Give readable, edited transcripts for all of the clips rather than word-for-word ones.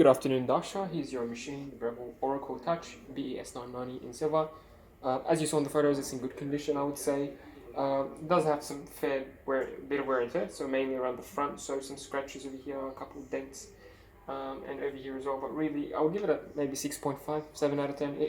Good afternoon, Dasha. Here's your machine, the Breville Oracle Touch BES990 in silver. As you saw in the photos, it's in good condition, I would say. It does have some bit of wear and tear, so mainly around the front, so some scratches over here, a couple of dents, and over here as well. But really, I would give it a maybe 6.5, 7 out of 10.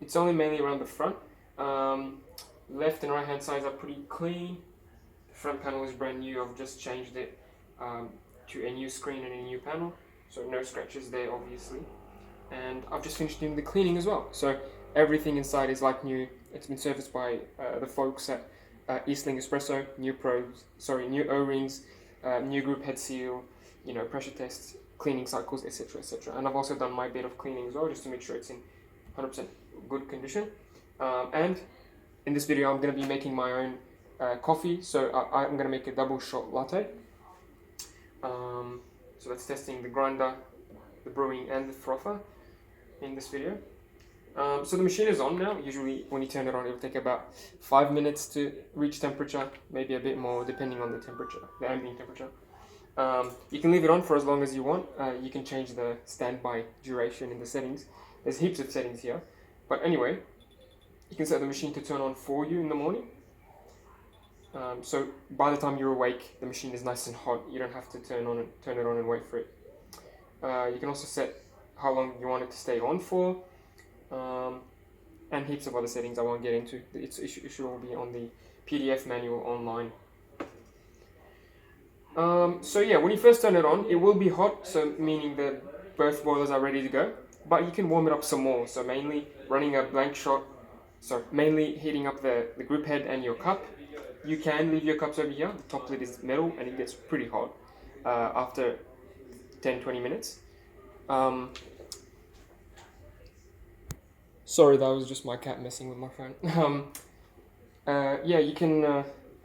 It's only mainly around the front. Left and right hand sides are pretty clean. The front panel is brand new. I've just changed it to a new screen and a new panel. So no scratches there, obviously. And I've just finished doing the cleaning as well. So everything inside is like new. It's been serviced by the folks at Eastling Espresso. New O-rings, new group head seal, pressure tests, cleaning cycles, etc., etc. And I've also done my bit of cleaning as well, just to make sure it's in 100% good condition. And in this video, I'm going to be making my own coffee. So I'm going to make a double shot latte. So that's testing the grinder, the brewing, and the frother in this video. So the machine is on now. Usually when you turn it on, it'll take about 5 minutes to reach temperature, maybe a bit more depending on the temperature, the ambient temperature. You can leave it on for as long as you want. You can change the standby duration in the settings. There's heaps of settings here. But anyway, you can set the machine to turn on for you in the morning. So by the time you're awake, the machine is nice and hot. You don't have to turn it on and wait for it. You can also set how long you want it to stay on for, and heaps of other settings I won't get into. It should all be on the PDF manual online. So yeah, when you first turn it on, it will be hot, so meaning that both boilers are ready to go. But you can warm it up some more. So mainly running a blank shot. So mainly heating up the group head and your cup. You can leave your cups over here. The top lid is metal and it gets pretty hot after 10-20 minutes. Sorry, that was just my cat messing with my phone. Yeah, you can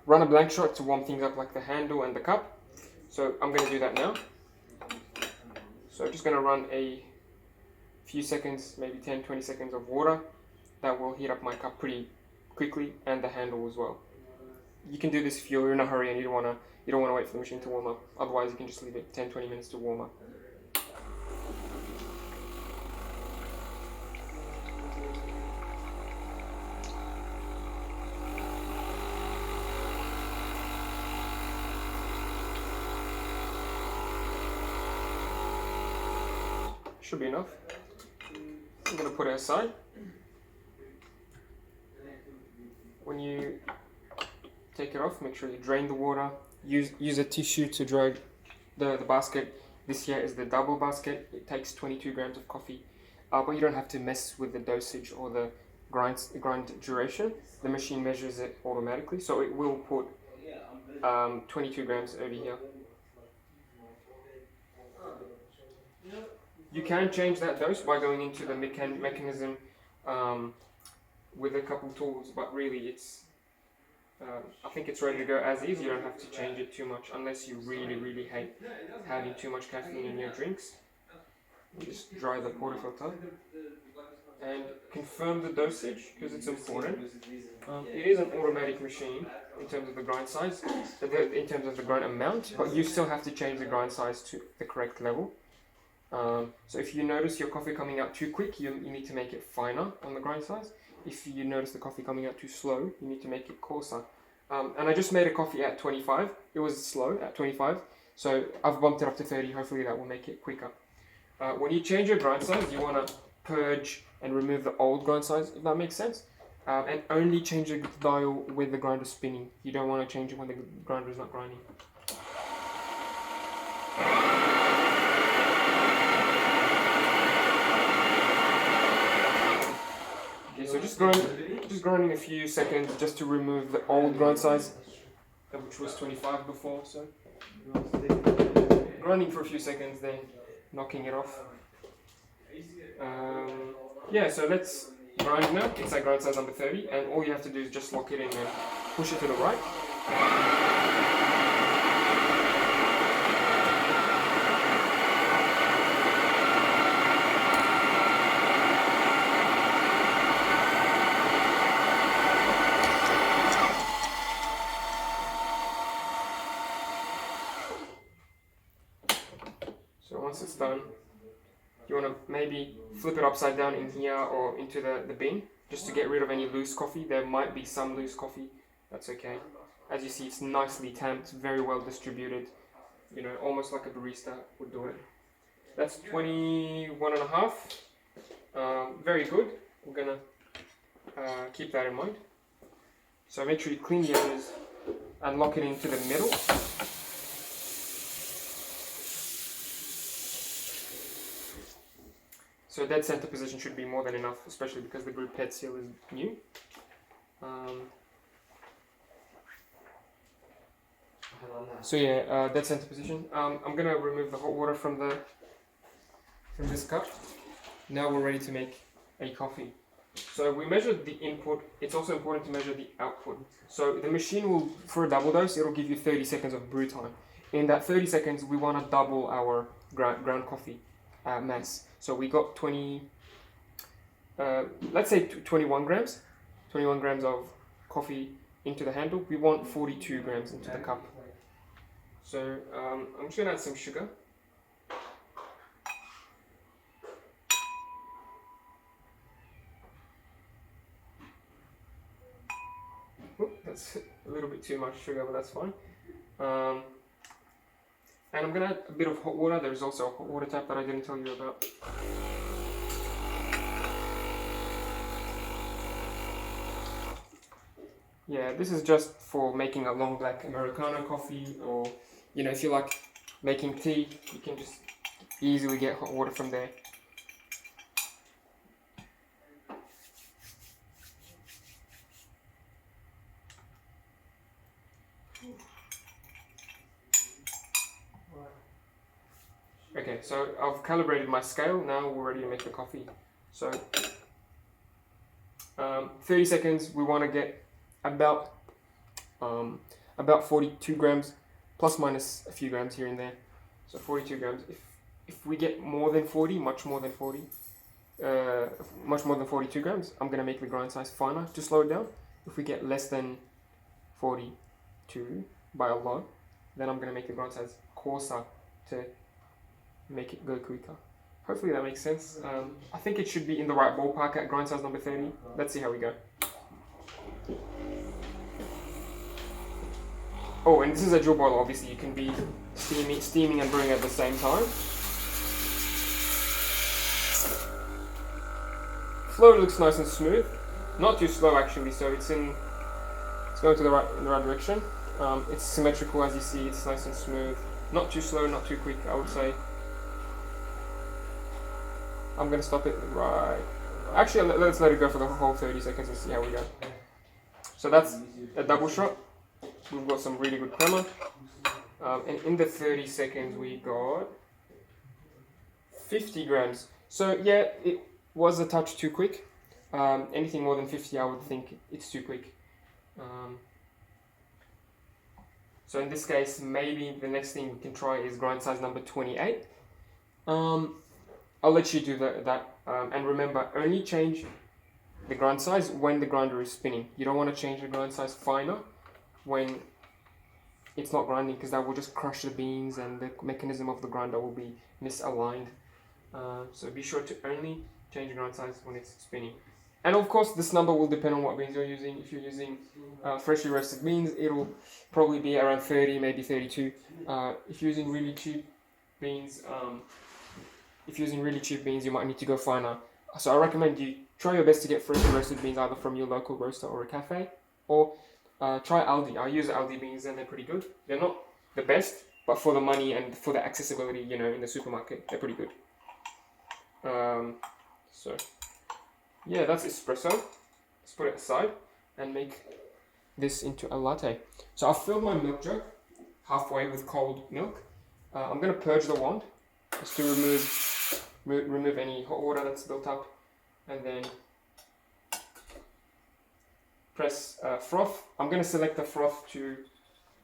run a blank shot to warm things up, like the handle and the cup. So I'm going to do that now. So I'm just going to run a few seconds, maybe 10-20 seconds of water. That will heat up my cup pretty quickly, and the handle as well. You can do this if you're in a hurry and you don't want to wait for the machine to warm up. Otherwise, you can just leave it 10-20 minutes to warm up. Should be enough. I'm going to put it aside. When you take it off, make sure you drain the water. Use a tissue to dry the basket. This here is the double basket. It takes 22 grams of coffee, but you don't have to mess with the dosage or the grind duration. The machine measures it automatically, so it will put 22 grams over here. You can change that dose by going into the mechanism with a couple tools, but really I think it's ready to go as is. You don't have to change it too much unless you really hate having too much caffeine in your drinks. You just dry the portafilter and confirm the dosage, because it's important. It is an automatic machine in terms of the grind size, in terms of the grind amount, but you still have to change the grind size to the correct level. So if you notice your coffee coming out too quick, you need to make it finer on the grind size. If you notice the coffee coming out too slow, you need to make it coarser. And I just made a coffee at 25. It was slow at 25, so I've bumped it up to 30. Hopefully that will make it quicker. When you change your grind size, you want to purge and remove the old grind size, if that makes sense. And only change the dial with the grinder spinning. You don't want to change it when the grinder is not grinding. Okay, so just grinding a few seconds just to remove the old grind size, which was 25 before. So grinding for a few seconds, then knocking it off. Yeah, so let's grind now. It's at grind size number 30, and all you have to do is just lock it in and push it to the right. So once it's done, you want to maybe flip it upside down in here or into the bin, just to get rid of any loose coffee. There might be some loose coffee, that's okay. As you see, it's nicely tamped, very well distributed, you know, almost like a barista would do it. That's 21 and a half. Very good. We're gonna keep that in mind. So make sure you clean the edges and lock it into the middle. So dead center position should be more than enough, especially because the brew pet seal is new. So yeah, dead center position. I'm gonna remove the hot water from this cup. Now we're ready to make a coffee. So we measured the input. It's also important to measure the output. So the machine will, for a double dose, it'll give you 30 seconds of brew time. In that 30 seconds, we want to double our ground coffee mass. So we got 20, let's say 21 grams of coffee into the handle. We want 42 grams into the cup. So I'm just gonna add some sugar. Oop, that's a little bit too much sugar, but that's fine. And I'm gonna add a bit of hot water. There's also a hot water tap that I didn't tell you about. Yeah, this is just for making a long black Americano coffee, or you know, if you like making tea, you can just easily get hot water from there. Okay, so I've calibrated my scale. Now we're ready to make the coffee. So 30 seconds, we want to get about 42 grams, plus minus a few grams here and there. So 42 grams. If we get more than 40, much more than 42 grams, I'm gonna make the grind size finer to slow it down. If we get less than 42 by a lot, then I'm gonna make the grind size coarser to make it go quicker. Hopefully that makes sense. I think it should be in the right ballpark at grind size number 30. Let's see how we go. Oh, and this is a drill boiler, obviously. You can be steaming and brewing at the same time. Flow looks nice and smooth. Not too slow actually, so it's going to the right direction. It's symmetrical, as you see. It's nice and smooth. Not too slow, not too quick, I would say. I'm gonna stop it right. Actually, let's let it go for the whole 30 seconds and see how we go. So that's a double shot. We've got some really good crema. And in the 30 seconds, we got 50 grams. So yeah, it was a touch too quick. Anything more than 50, I would think it's too quick. So in this case, maybe the next thing we can try is grind size number 28. I'll let you do that. And remember, only change the grind size when the grinder is spinning. You don't want to change the grind size finer when it's not grinding, because that will just crush the beans and the mechanism of the grinder will be misaligned. So be sure to only change the grind size when it's spinning. And of course, this number will depend on what beans you're using. If you're using freshly roasted beans, it'll probably be around 30, maybe 32. If you're using really cheap beans, you might need to go finer. So I recommend you try your best to get freshly roasted beans either from your local roaster or a cafe, or try Aldi. I use Aldi beans and they're pretty good. They're not the best, but for the money and for the accessibility, you know, in the supermarket, they're pretty good. So yeah, that's espresso. Let's put it aside and make this into a latte. So I've filled my milk jug halfway with cold milk. I'm gonna purge the wand just to remove any hot water that's built up, and then press froth. I'm going to select the froth to,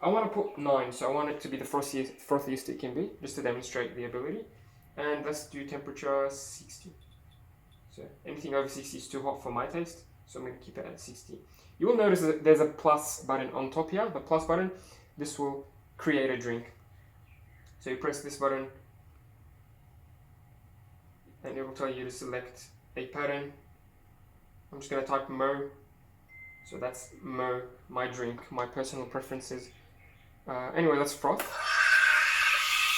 I want to put 9, so I want it to be the frothiest it can be, just to demonstrate the ability. And let's do temperature 60. So anything over 60 is too hot for my taste, so I'm going to keep it at 60. You will notice that there's a plus button on top here, the plus button. This will create a drink. So you press this button, and it will tell you to select a pattern. I'm just going to type Mo. So that's Mo, my drink, my personal preferences. Anyway, let's froth.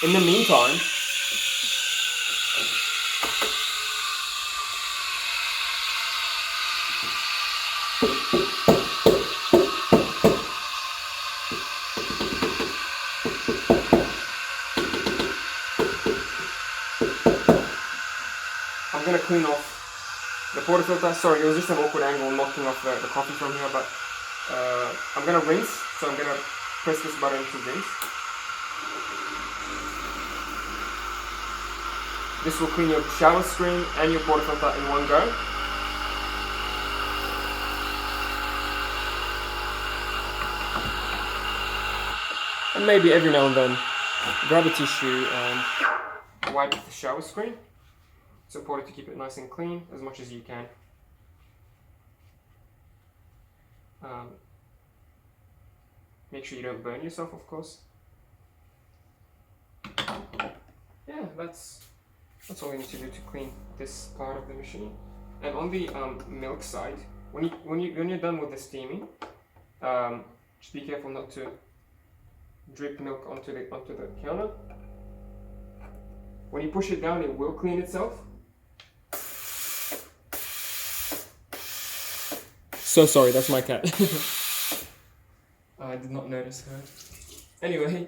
In the meantime, I'm going to clean off the portafilter. Sorry, it was just an awkward angle knocking off the coffee from here, but I'm going to rinse. So I'm going to press this button to rinse. This will clean your shower screen and your portafilter in one go. And maybe every now and then, grab a tissue and wipe the shower screen. It's important to keep it nice and clean as much as you can. Make sure you don't burn yourself, of course. Yeah, that's all you need to do to clean this part of the machine. And on the milk side, when you're done with the steaming, just be careful not to drip milk onto the counter. When you push it down, it will clean itself. So sorry, that's my cat. I did not notice her. Anyway,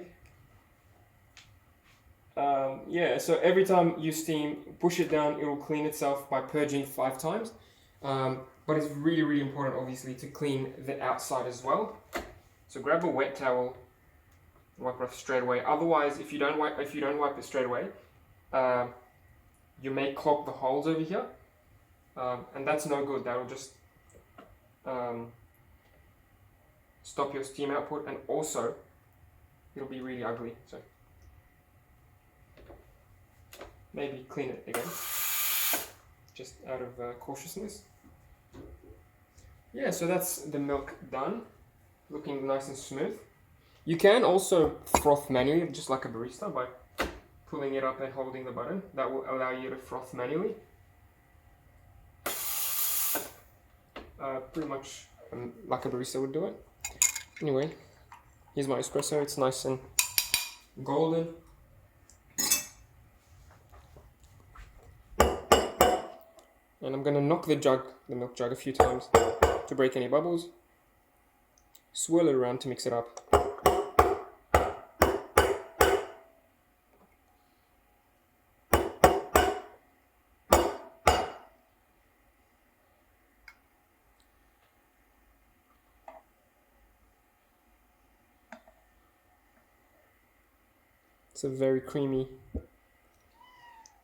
yeah, so every time you steam, push it down, it will clean itself by purging 5 times. But it's really, really important, obviously, to clean the outside as well. So grab a wet towel, wipe it off straight away. Otherwise, if you don't wipe it straight away, you may clog the holes over here, and that's no good. That will just stop your steam output, and also it'll be really ugly. So maybe clean it again, just out of cautiousness. Yeah, so that's the milk done, looking nice and smooth. You can also froth manually, just like a barista, by pulling it up and holding the button. That will allow you to froth manually. Pretty much like a barista would do it. Anyway, here's my espresso. It's nice and golden. And I'm gonna knock the milk jug a few times to break any bubbles. Swirl it around to mix it up. It's a very creamy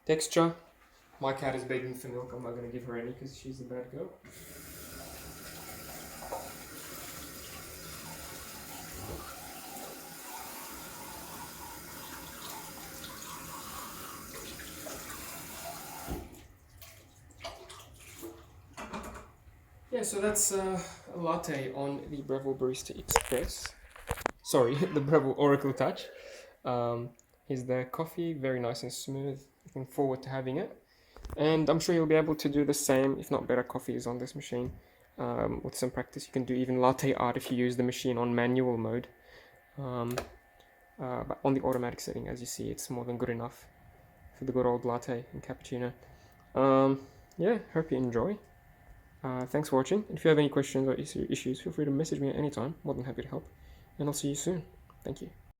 texture. My cat is begging for milk. I'm not going to give her any because she's a bad girl. Yeah, so that's a latte on the Breville Barista Express. Sorry, the Breville Oracle Touch. Here's the coffee, very nice and smooth. Looking forward to having it. And I'm sure you'll be able to do the same, if not better, coffees on this machine. With some practice, you can do even latte art if you use the machine on manual mode. But on the automatic setting, as you see, it's more than good enough for the good old latte and cappuccino. Yeah, hope you enjoy. Thanks for watching. If you have any questions or issues, feel free to message me at any time. More than happy to help. And I'll see you soon. Thank you.